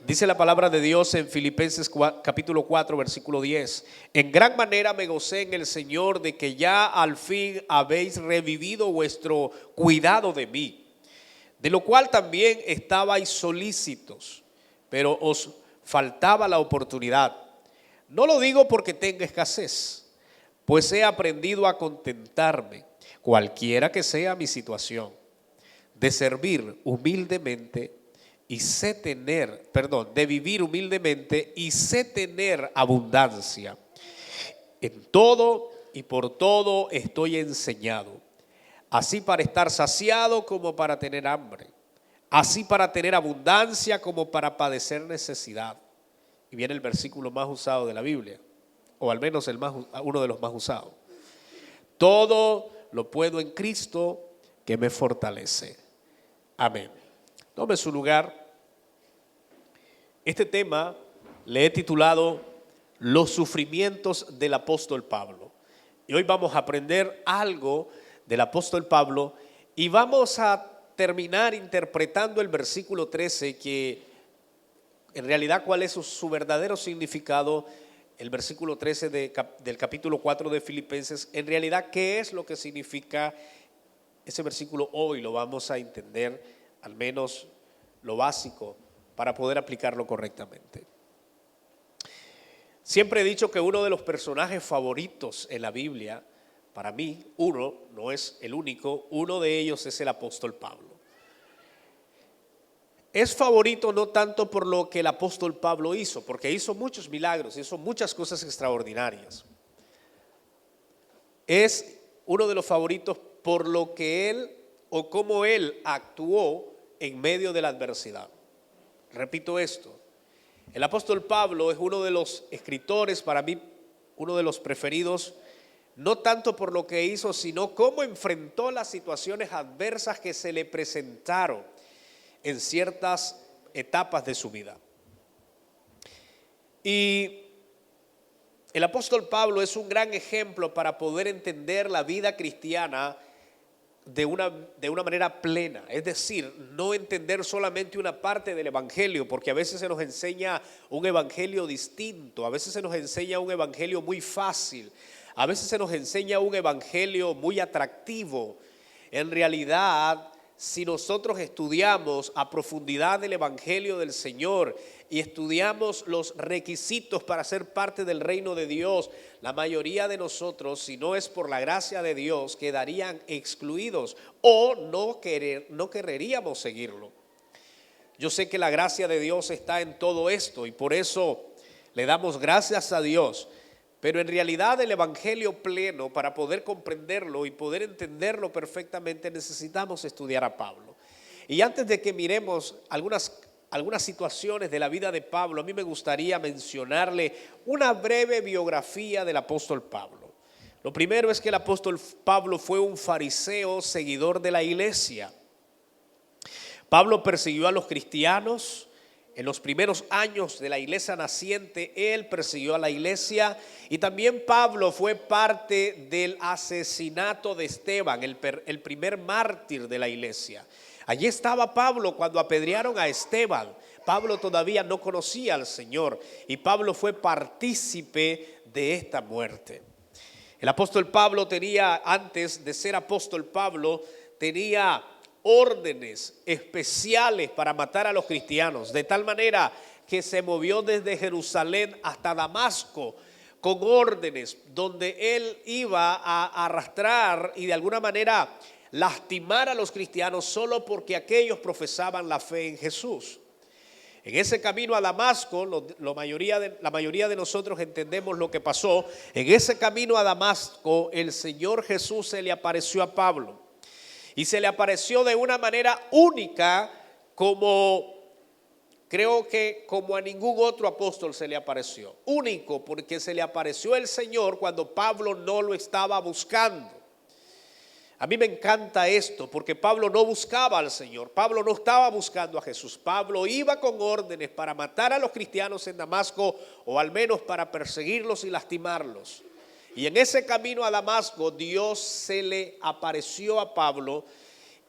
Dice la palabra de Dios en Filipenses capítulo 4, versículo 10. En gran manera me gocé en el Señor de que ya al fin habéis revivido vuestro cuidado de mí, de lo cual también estabais solícitos, pero os faltaba la oportunidad. No lo digo porque tenga escasez, pues he aprendido a contentarme, cualquiera que sea mi situación, de servir humildemente y sé tener, de vivir humildemente y sé tener abundancia. En todo y por todo estoy enseñado, así para estar saciado como para tener hambre, así para tener abundancia como para padecer necesidad. Y viene el versículo más usado de la Biblia, o al menos uno de los más usados. Todo lo puedo en Cristo que me fortalece. Amén. Tome su lugar. Este tema le he titulado Los sufrimientos del apóstol Pablo. Y hoy vamos a aprender algo del apóstol Pablo y vamos a terminar interpretando el versículo 13, que en realidad cuál es su verdadero significado. El versículo 13 del capítulo 4 de Filipenses, en realidad qué es lo que significa ese versículo. Hoy lo vamos a entender, al menos lo básico, para poder aplicarlo correctamente. Siempre he dicho que uno de los personajes favoritos en la Biblia, para mí, no es el único, uno de ellos es el apóstol Pablo. Es favorito no tanto por lo que el apóstol Pablo hizo, porque hizo muchos milagros, hizo muchas cosas extraordinarias. Es uno de los favoritos por lo que él o cómo él actuó en medio de la adversidad. Repito esto, el apóstol Pablo es uno de los escritores, para mí, uno de los preferidos, no tanto por lo que hizo, sino cómo enfrentó las situaciones adversas que se le presentaron en ciertas etapas de su vida. Y el apóstol Pablo es un gran ejemplo para poder entender la vida cristiana de una manera plena, es decir, no entender solamente una parte del evangelio, porque a veces se nos enseña un evangelio distinto, a veces se nos enseña un evangelio muy fácil, a veces se nos enseña un evangelio muy atractivo. En realidad, si nosotros estudiamos a profundidad el evangelio del Señor y estudiamos los requisitos para ser parte del reino de Dios, la mayoría de nosotros, si no es por la gracia de Dios, quedarían excluidos o no querríamos seguirlo. Yo sé que la gracia de Dios está en todo esto y por eso le damos gracias a Dios. Pero en realidad el evangelio pleno, para poder comprenderlo y poder entenderlo perfectamente, necesitamos estudiar a Pablo. Y antes de que miremos algunas situaciones de la vida de Pablo, a mí me gustaría mencionarle una breve biografía del apóstol Pablo. Lo primero es que el apóstol Pablo fue un fariseo seguidor de la iglesia. Pablo persiguió a los cristianos. En los primeros años de la iglesia naciente, él persiguió a la iglesia, y también Pablo fue parte del asesinato de Esteban, el primer mártir de la iglesia. Allí estaba Pablo cuando apedrearon a Esteban. Pablo todavía no conocía al Señor y Pablo fue partícipe de esta muerte. El apóstol Pablo antes de ser apóstol Pablo, tenía órdenes especiales para matar a los cristianos, de tal manera que se movió desde Jerusalén hasta Damasco con órdenes donde él iba a arrastrar y de alguna manera lastimar a los cristianos solo porque aquellos profesaban la fe en Jesús. En ese camino a Damasco, la mayoría de nosotros entendemos lo que pasó. En ese camino a Damasco, el Señor Jesús se le apareció a Pablo. Y se le apareció de una manera única, creo que como a ningún otro apóstol se le apareció. Único porque se le apareció el Señor cuando Pablo no lo estaba buscando. A mí me encanta esto porque Pablo no buscaba al Señor. Pablo no estaba buscando a Jesús. Pablo iba con órdenes para matar a los cristianos en Damasco, o al menos para perseguirlos y lastimarlos. Y en ese camino a Damasco, Dios se le apareció a Pablo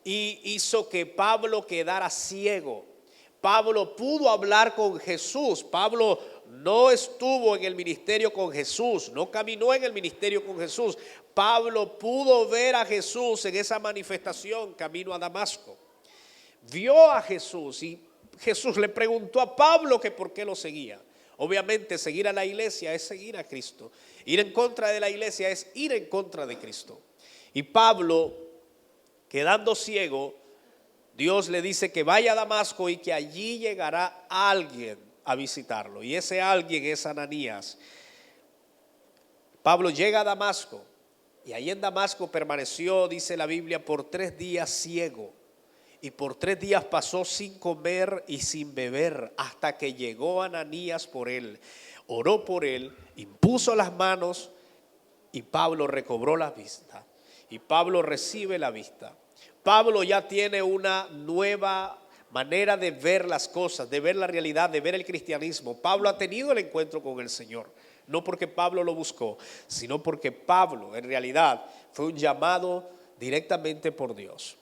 y hizo que Pablo quedara ciego. Pablo pudo hablar con Jesús. Pablo no estuvo en el ministerio con Jesús, no caminó en el ministerio con Jesús. Pablo pudo ver a Jesús en esa manifestación camino a Damasco. Vio a Jesús y Jesús le preguntó a Pablo que por qué lo seguía. Obviamente seguir a la iglesia es seguir a Cristo. Ir en contra de la iglesia es ir en contra de Cristo. Y Pablo, quedando ciego, Dios le dice que vaya a Damasco y que allí llegará alguien a visitarlo. Y ese alguien es Ananías. Pablo llega a Damasco y ahí en Damasco permaneció, dice la Biblia, por 3 días ciego. Y por 3 días pasó sin comer y sin beber hasta que llegó Ananías por él. Oró por él, impuso las manos y Pablo recobró la vista. Y Pablo recibe la vista. Pablo ya tiene una nueva manera de ver las cosas, de ver la realidad, de ver el cristianismo. Pablo ha tenido el encuentro con el Señor. No porque Pablo lo buscó, sino porque Pablo en realidad fue un llamado directamente por Dios.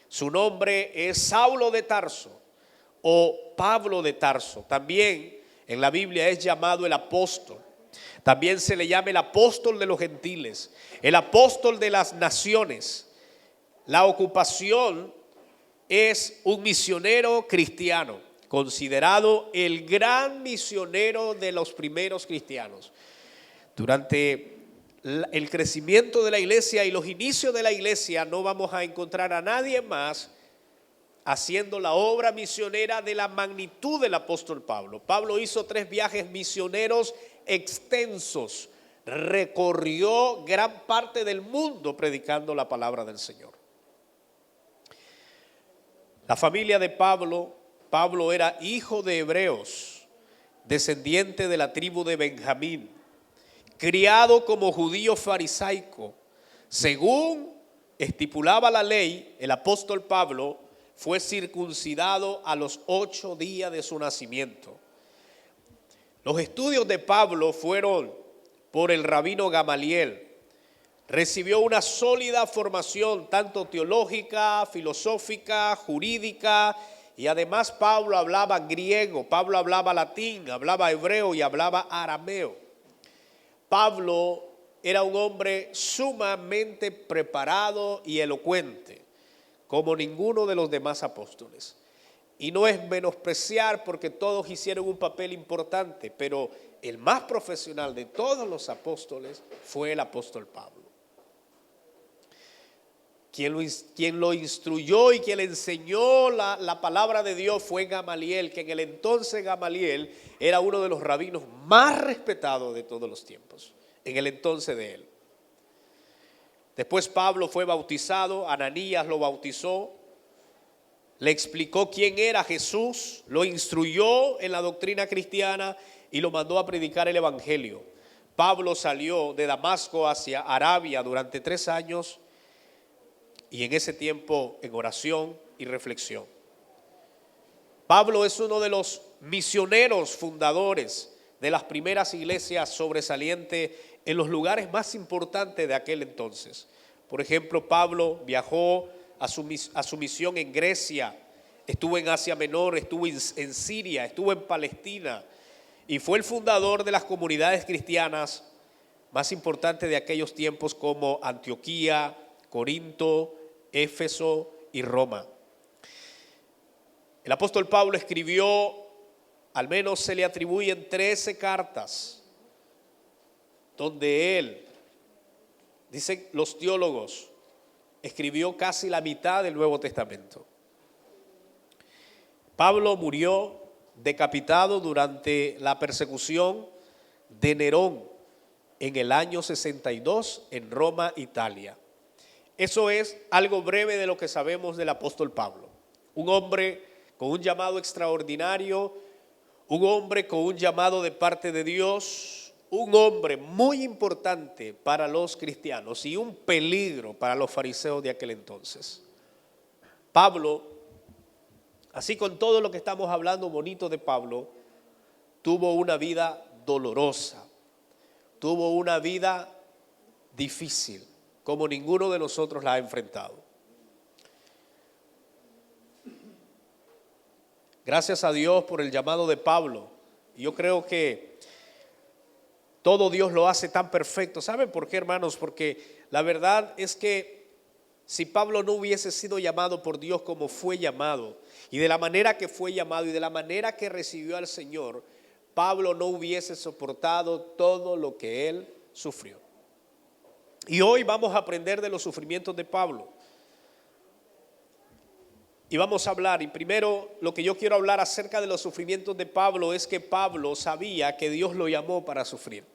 Su nombre es Saulo de Tarso o Pablo de Tarso. También en la Biblia es llamado el apóstol. También se le llama el apóstol de los gentiles, el apóstol de las naciones. La ocupación es un misionero cristiano, considerado el gran misionero de los primeros cristianos. Durante el crecimiento de la iglesia y los inicios de la iglesia no vamos a encontrar a nadie más haciendo la obra misionera de la magnitud del apóstol Pablo. Pablo hizo 3 viajes misioneros extensos, recorrió gran parte del mundo predicando la palabra del Señor. La familia de Pablo era hijo de hebreos, descendiente de la tribu de Benjamín, criado como judío farisaico. Según estipulaba la ley, el apóstol Pablo fue circuncidado a los 8 días de su nacimiento. Los estudios de Pablo fueron por el rabino Gamaliel. Recibió una sólida formación tanto teológica, filosófica, jurídica, y además Pablo hablaba griego, Pablo hablaba latín, hablaba hebreo y hablaba arameo. Pablo era un hombre sumamente preparado y elocuente, como ninguno de los demás apóstoles. Y no es menospreciar porque todos hicieron un papel importante, pero el más profesional de todos los apóstoles fue el apóstol Pablo. Quien lo instruyó y quien le enseñó la palabra de Dios fue Gamaliel, que en el entonces Gamaliel era uno de los rabinos más respetados de todos los tiempos, en el entonces de él. Después Pablo fue bautizado, Ananías lo bautizó, le explicó quién era Jesús, lo instruyó en la doctrina cristiana y lo mandó a predicar el evangelio. Pablo salió de Damasco hacia Arabia durante 3 años y en ese tiempo en oración y reflexión. Pablo es uno de los misioneros fundadores de las primeras iglesias sobresalientes en los lugares más importantes de aquel entonces. Por ejemplo, Pablo viajó a su misión en Grecia, estuvo en Asia Menor, estuvo en Siria, estuvo en Palestina y fue el fundador de las comunidades cristianas más importantes de aquellos tiempos como Antioquía, Corinto, Éfeso y Roma. El apóstol Pablo escribió, al menos se le atribuyen 13 cartas, donde él, dicen los teólogos, escribió casi la mitad del Nuevo Testamento. Pablo murió decapitado durante la persecución de Nerón en el año 62 en Roma, Italia. Eso es algo breve de lo que sabemos del apóstol Pablo. Un hombre con un llamado extraordinario, un hombre con un llamado de parte de Dios, un hombre muy importante para los cristianos y un peligro para los fariseos de aquel entonces. Pablo, así con todo lo que estamos hablando bonito de Pablo, tuvo una vida dolorosa, tuvo una vida difícil, como ninguno de nosotros la ha enfrentado. Gracias a Dios por el llamado de Pablo. Y yo creo que todo Dios lo hace tan perfecto. ¿Saben por qué, hermanos? Porque la verdad es que si Pablo no hubiese sido llamado por Dios como fue llamado, y de la manera que fue llamado y de la manera que recibió al Señor, Pablo no hubiese soportado todo lo que él sufrió. Y hoy vamos a aprender de los sufrimientos de Pablo. Y vamos a hablar, y primero lo que yo quiero hablar acerca de los sufrimientos de Pablo es que Pablo sabía que Dios lo llamó para sufrir.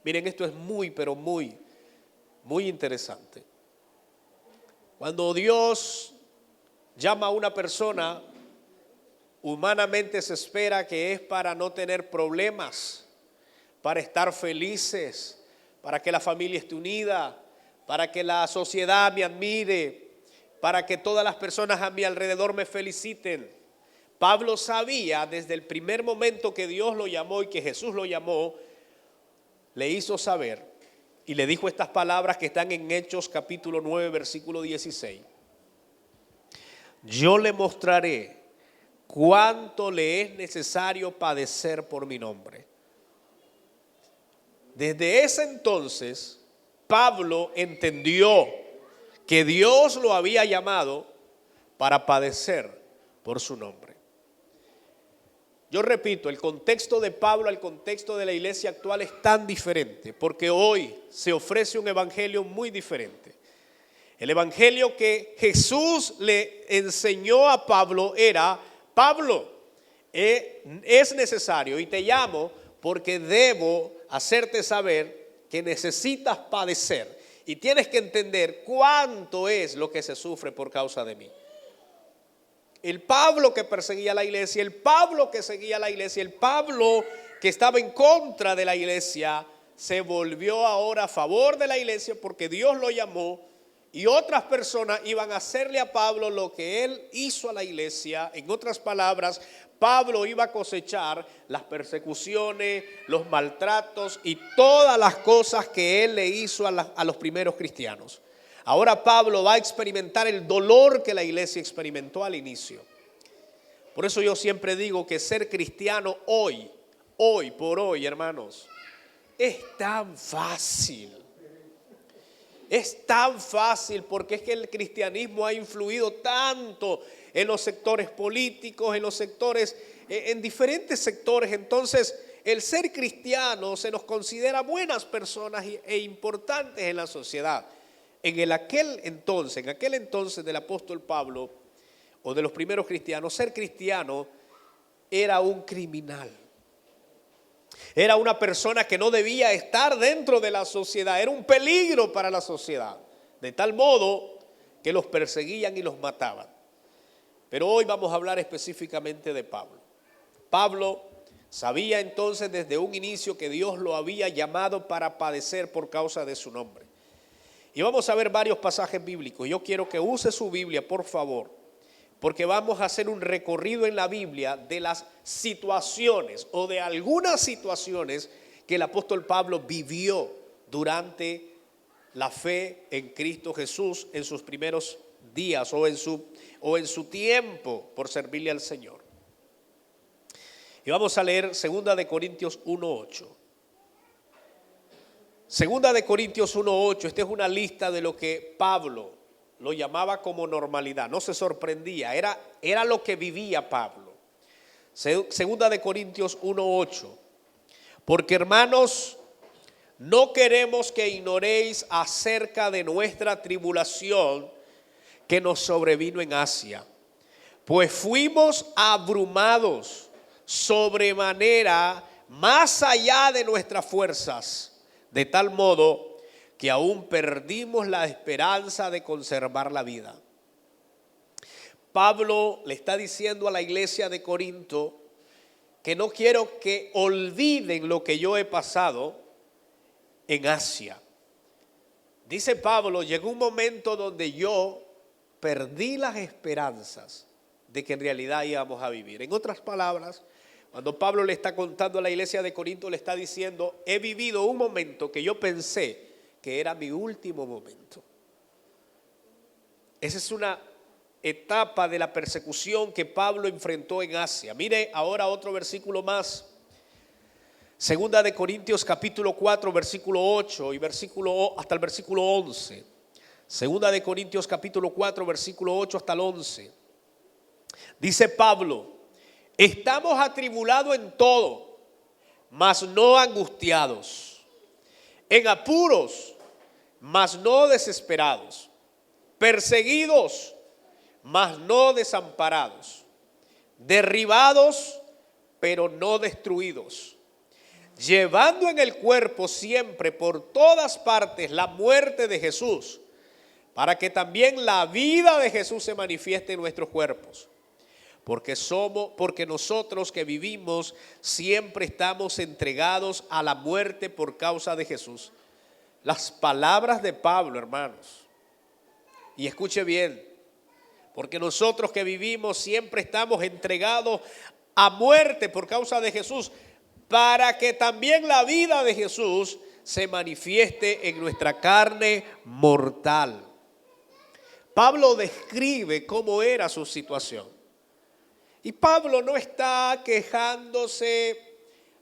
Miren, esto es muy, pero muy, muy interesante. Cuando Dios llama a una persona, humanamente se espera que es para no tener problemas, para estar felices, para que la familia esté unida, para que la sociedad me admire, para que todas las personas a mi alrededor me feliciten. Pablo sabía desde el primer momento que Dios lo llamó y que Jesús lo llamó, le hizo saber y le dijo estas palabras que están en Hechos capítulo 9 versículo 16. Yo le mostraré cuánto le es necesario padecer por mi nombre. Desde ese entonces, Pablo entendió que Dios lo había llamado para padecer por su nombre. Yo repito, el contexto de Pablo al contexto de la iglesia actual es tan diferente, porque hoy se ofrece un evangelio muy diferente. El evangelio que Jesús le enseñó a Pablo era: Pablo, es necesario y te llamo porque debo hacerte saber que necesitas padecer y tienes que entender cuánto es lo que se sufre por causa de mí. El Pablo que perseguía la iglesia, el Pablo que seguía la iglesia, el Pablo que estaba en contra de la iglesia, se volvió ahora a favor de la iglesia porque Dios lo llamó. Y otras personas iban a hacerle a Pablo lo que él hizo a la iglesia. En otras palabras, Pablo iba a cosechar las persecuciones, los maltratos y todas las cosas que él le hizo a los primeros cristianos. Ahora Pablo va a experimentar el dolor que la iglesia experimentó al inicio. Por eso yo siempre digo que ser cristiano hoy por hoy, hermanos, es tan fácil. Es tan fácil porque es que el cristianismo ha influido tanto en los sectores políticos, en los sectores, en diferentes sectores. Entonces, el ser cristiano se nos considera buenas personas e importantes en la sociedad. En aquel entonces del apóstol Pablo o de los primeros cristianos, ser cristiano era un criminal. Era una persona que no debía estar dentro de la sociedad, era un peligro para la sociedad, de tal modo que los perseguían y los mataban. Pero hoy vamos a hablar específicamente de Pablo. Pablo sabía entonces desde un inicio que Dios lo había llamado para padecer por causa de su nombre. Y vamos a ver varios pasajes bíblicos. Yo quiero que use su Biblia, por favor, porque vamos a hacer un recorrido en la Biblia de las situaciones o de algunas situaciones que el apóstol Pablo vivió durante la fe en Cristo Jesús en sus primeros días o en su tiempo por servirle al Señor. Y vamos a leer 2 de Corintios 1:8. 2 de Corintios 1:8, esta es una lista de lo que Pablo lo llamaba como normalidad, no se sorprendía, era lo que vivía Pablo. 2 de Corintios 1:8, porque hermanos, no queremos que ignoréis acerca de nuestra tribulación que nos sobrevino en Asia, pues fuimos abrumados sobremanera más allá de nuestras fuerzas, de tal modo que aún perdimos la esperanza de conservar la vida. Pablo le está diciendo a la iglesia de Corinto que no quiero que olviden lo que yo he pasado en Asia. Dice Pablo, llegó un momento donde yo perdí las esperanzas de que en realidad íbamos a vivir. En otras palabras, cuando Pablo le está contando a la iglesia de Corinto, le está diciendo, he vivido un momento que yo pensé que era mi último momento. Esa etapa de la persecución que Pablo enfrentó en Asia. Mire ahora otro versículo más. Segunda de Corintios capítulo 4 versículo 8 y hasta el versículo 11. Segunda de Corintios capítulo 4 versículo 8 hasta el 11. Dice Pablo: estamos atribulados en todo, mas no angustiados; en apuros, mas no desesperados; perseguidos, mas no desamparados; derribados, pero no destruidos; llevando en el cuerpo siempre por todas partes la muerte de Jesús, para que también la vida de Jesús se manifieste en nuestros cuerpos. Porque nosotros que vivimos siempre estamos entregados a la muerte por causa de Jesús. Las palabras de Pablo, hermanos. Y escuche bien, porque nosotros que vivimos siempre estamos entregados a muerte por causa de Jesús, para que también la vida de Jesús se manifieste en nuestra carne mortal. Pablo describe cómo era su situación. Y Pablo no está quejándose,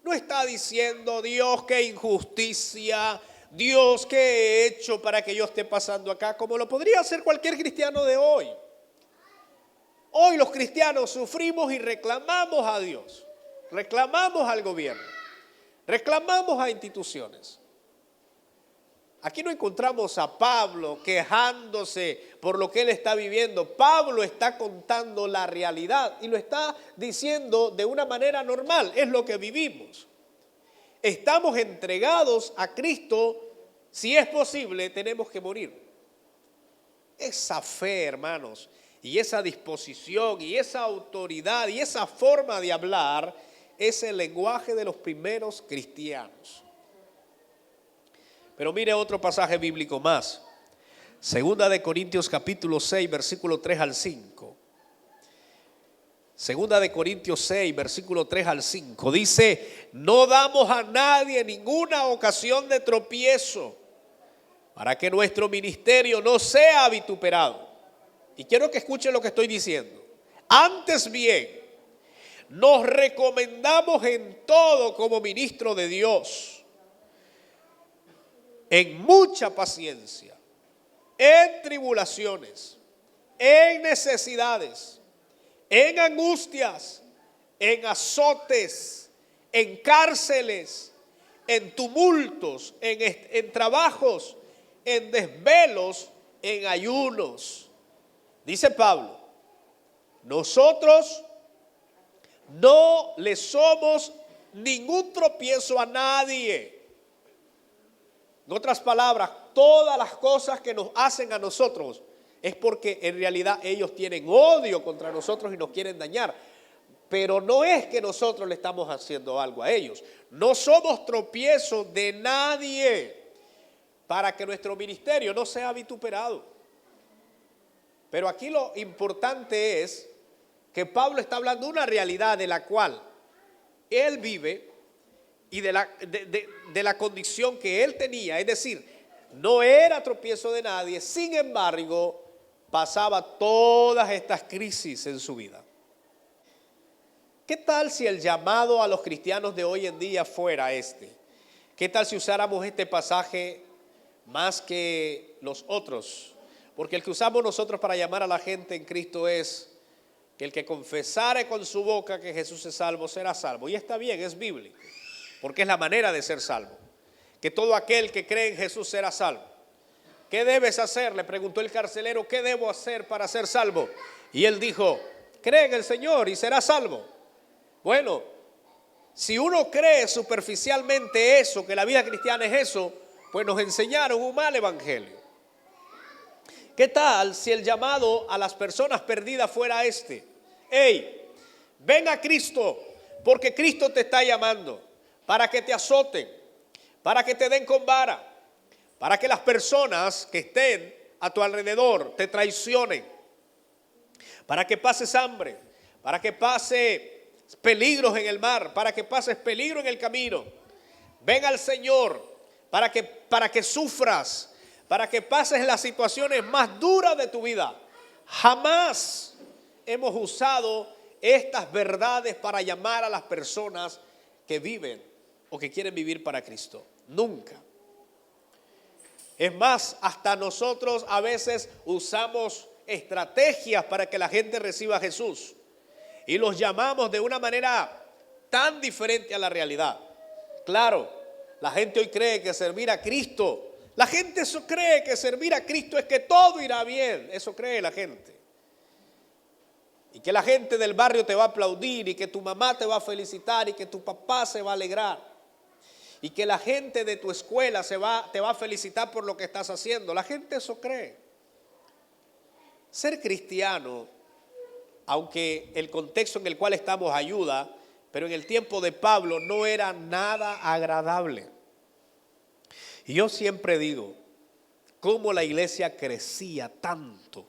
no está diciendo: Dios, qué injusticia, Dios, qué he hecho para que yo esté pasando acá, como lo podría hacer cualquier cristiano de hoy. Hoy los cristianos sufrimos y reclamamos a Dios, reclamamos al gobierno, reclamamos a instituciones. Aquí no encontramos a Pablo quejándose por lo que él está viviendo. Pablo está contando la realidad y lo está diciendo de una manera normal. Es lo que vivimos. Estamos entregados a Cristo. Si es posible, tenemos que morir. Esa fe, hermanos, y esa disposición y esa autoridad y esa forma de hablar es el lenguaje de los primeros cristianos. Pero mire otro pasaje bíblico más. Segunda de Corintios capítulo 6, versículo 3 al 5. Segunda de Corintios 6, versículo 3 al 5. Dice: no damos a nadie ninguna ocasión de tropiezo, para que nuestro ministerio no sea vituperado. Y quiero que escuchen lo que estoy diciendo. Antes bien, nos recomendamos en todo como ministro de Dios, en mucha paciencia, en tribulaciones, en necesidades, en angustias, en azotes, en cárceles, en tumultos, en trabajos, en desvelos, en ayunos. Dice Pablo: nosotros no le somos ningún tropiezo a nadie. En otras palabras, todas las cosas que nos hacen a nosotros es porque en realidad ellos tienen odio contra nosotros y nos quieren dañar. Pero no es que nosotros le estamos haciendo algo a ellos. No somos tropiezo de nadie para que nuestro ministerio no sea vituperado. Pero aquí lo importante es que Pablo está hablando de una realidad de la cual él vive y de la condición que él tenía. Es decir, no era tropiezo de nadie, sin embargo, pasaba todas estas crisis en su vida. ¿Qué tal si el llamado a los cristianos de hoy en día fuera este? ¿Qué tal si usáramos este pasaje más que los otros? Porque el que usamos nosotros para llamar a la gente en Cristo es que el que confesare con su boca que Jesús es salvo, será salvo. Y está bien, es bíblico, porque es la manera de ser salvo. Que todo aquel que cree en Jesús será salvo. ¿Qué debes hacer?, le preguntó el carcelero. ¿Qué debo hacer para ser salvo? Y él dijo: cree en el Señor y serás salvo. Bueno, si uno cree superficialmente eso, que la vida cristiana es eso, pues nos enseñaron un mal evangelio. ¿Qué tal si el llamado a las personas perdidas fuera este? Hey, ven a Cristo, porque Cristo te está llamando para que te azoten, para que te den con vara, para que las personas que estén a tu alrededor te traicionen, para que pases hambre, para que pases peligros en el mar, para que pases peligro en el camino. Ven al Señor para que sufras, para que pases las situaciones más duras de tu vida, Jamás hemos usado estas verdades para llamar a las personas que viven o que quieren vivir para Cristo. Nunca. Es más, hasta nosotros a veces usamos estrategias para que la gente reciba a Jesús y los llamamos de una manera tan diferente a la realidad. Claro, la gente hoy cree que servir a Cristo, la gente cree que servir a Cristo es que todo irá bien, eso cree la gente. Y que la gente del barrio te va a aplaudir y que tu mamá te va a felicitar y que tu papá se va a alegrar. Y que la gente de tu escuela te va a felicitar por lo que estás haciendo. La gente eso cree. Ser cristiano, aunque el contexto en el cual estamos ayuda, pero en el tiempo de Pablo no era nada agradable. Y yo siempre digo, ¿cómo la iglesia crecía tanto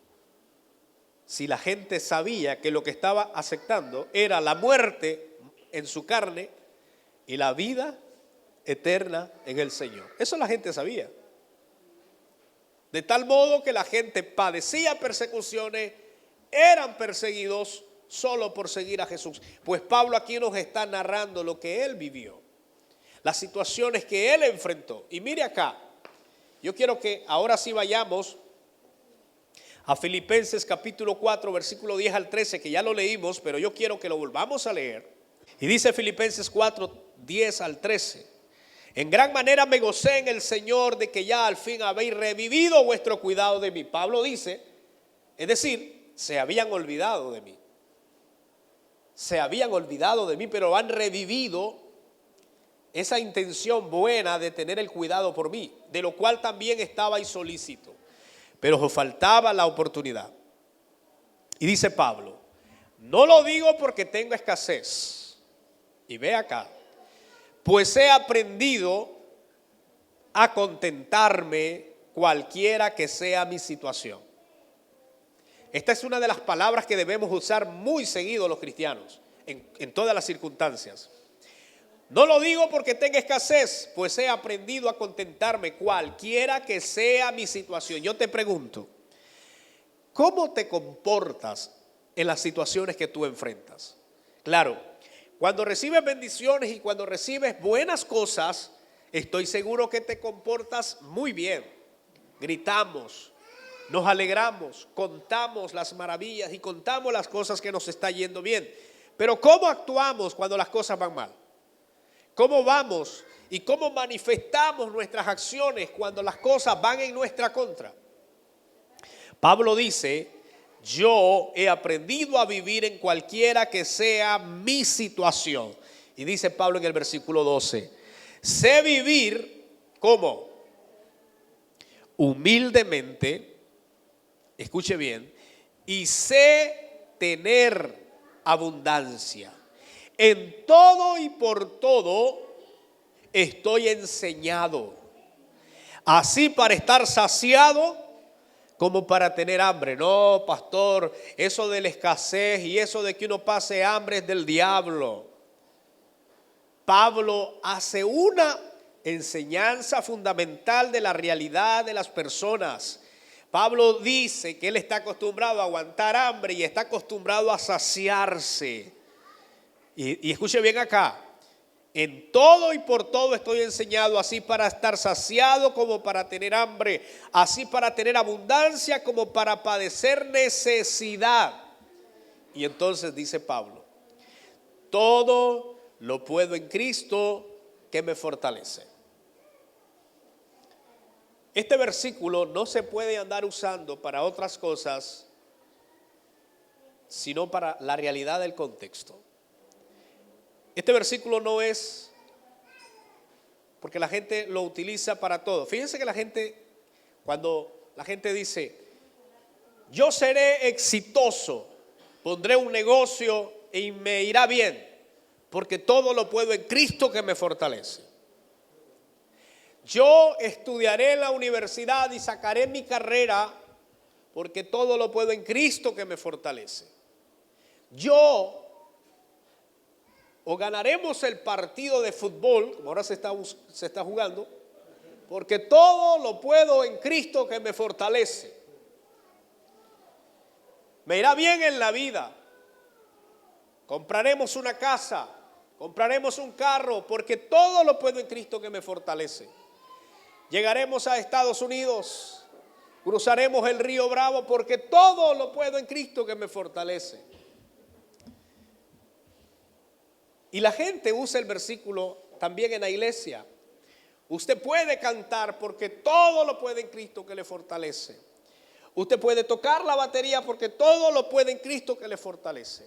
si la gente sabía que lo que estaba aceptando era la muerte en su carne y la vida eterna en el Señor? Eso la gente sabía. De tal modo que la gente padecía persecuciones, eran perseguidos solo por seguir a Jesús. Pues Pablo aquí nos está narrando lo que él vivió, las situaciones que él enfrentó. Y mire acá, yo quiero que ahora sí vayamos a Filipenses capítulo 4, versículo 10 al 13, que ya lo leímos, pero yo quiero que lo volvamos a leer. Y dice Filipenses 4, 10 al 13. En gran manera me gocé en el Señor de que ya al fin habéis revivido vuestro cuidado de mí. Pablo dice, es decir, se habían olvidado de mí. Se habían olvidado de mí, pero han revivido esa intención buena de tener el cuidado por mí, de lo cual también estabais solícito, pero os faltaba la oportunidad. Y dice Pablo, no lo digo porque tengo escasez. Y ve acá, pues he aprendido a contentarme cualquiera que sea mi situación. Esta es una de las palabras que debemos usar muy seguido los cristianos, en todas las circunstancias. No lo digo porque tenga escasez, pues he aprendido a contentarme cualquiera que sea mi situación. Yo te pregunto, ¿cómo te comportas en las situaciones que tú enfrentas? Claro, cuando recibes bendiciones y cuando recibes buenas cosas, estoy seguro que te comportas muy bien. Gritamos, nos alegramos, contamos las maravillas y contamos las cosas que nos está yendo bien. Pero ¿cómo actuamos cuando las cosas van mal? ¿Cómo vamos y cómo manifestamos nuestras acciones cuando las cosas van en nuestra contra? Pablo dice, yo he aprendido a vivir en cualquiera que sea mi situación. Y dice Pablo en el versículo 12, sé vivir, ¿cómo? Humildemente, escuche bien, y sé tener abundancia. En todo y por todo estoy enseñado, así para estar saciado como para tener hambre. No, pastor, eso de la escasez y eso de que uno pase hambre es del diablo. Pablo hace una enseñanza fundamental de la realidad de las personas. Pablo dice que él está acostumbrado a aguantar hambre y está acostumbrado a saciarse. Y escuche bien acá, en todo y por todo estoy enseñado, así para estar saciado como para tener hambre, así para tener abundancia como para padecer necesidad. Y entonces dice Pablo, todo lo puedo en Cristo que me fortalece. Este versículo no se puede andar usando para otras cosas, sino para la realidad del contexto. Este versículo no es porque la gente lo utiliza para todo. Fíjense que la gente, cuando la gente dice, yo seré exitoso, pondré un negocio y me irá bien, porque todo lo puedo en Cristo que me fortalece. Yo estudiaré en la universidad y sacaré mi carrera, porque todo lo puedo en Cristo que me fortalece. O ganaremos el partido de fútbol, como ahora se está jugando, porque todo lo puedo en Cristo que me fortalece. me irá bien en la vida, compraremos una casa, compraremos un carro, porque todo lo puedo en Cristo que me fortalece. Llegaremos a Estados Unidos, cruzaremos el río Bravo, porque todo lo puedo en Cristo que me fortalece. Y la gente usa el versículo también en la iglesia. Usted puede cantar porque todo lo puede en Cristo que le fortalece. Usted puede tocar la batería porque todo lo puede en Cristo que le fortalece.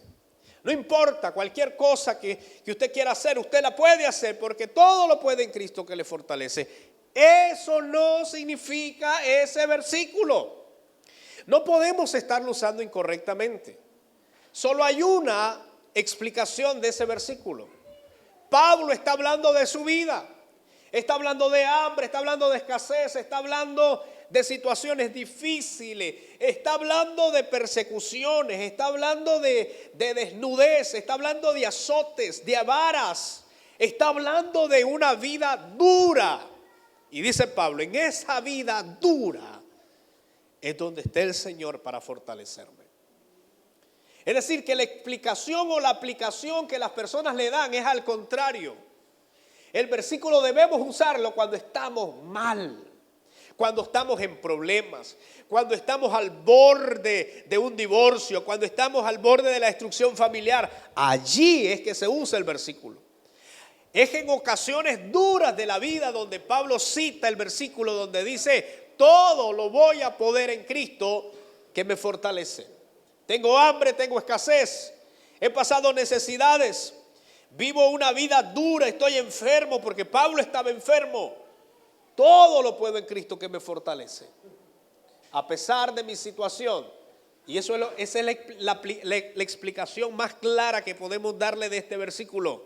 No importa, cualquier cosa que usted quiera hacer, usted la puede hacer porque todo lo puede en Cristo que le fortalece. Eso no significa ese versículo. No podemos estarlo usando incorrectamente. Solo hay una explicación de ese versículo. Pablo está hablando de su vida. Está hablando de hambre, está hablando de escasez, está hablando de situaciones difíciles, está hablando de persecuciones, está hablando de desnudez, está hablando de azotes, de varas, está hablando de una vida dura. Y dice Pablo, en esa vida dura es donde está el Señor para fortalecerme. Es decir, que la explicación o la aplicación que las personas le dan es al contrario. El versículo debemos usarlo cuando estamos mal, cuando estamos en problemas, cuando estamos al borde de un divorcio, cuando estamos al borde de la destrucción familiar. Allí es que se usa el versículo. Es en ocasiones duras de la vida donde Pablo cita el versículo donde dice, todo lo voy a poder en Cristo que me fortalece. Tengo hambre, tengo escasez, he pasado necesidades. Vivo una vida dura, estoy enfermo porque Pablo estaba enfermo. Todo lo puedo en Cristo que me fortalece. A pesar de mi situación. Y esa es la explicación más clara que podemos darle de este versículo.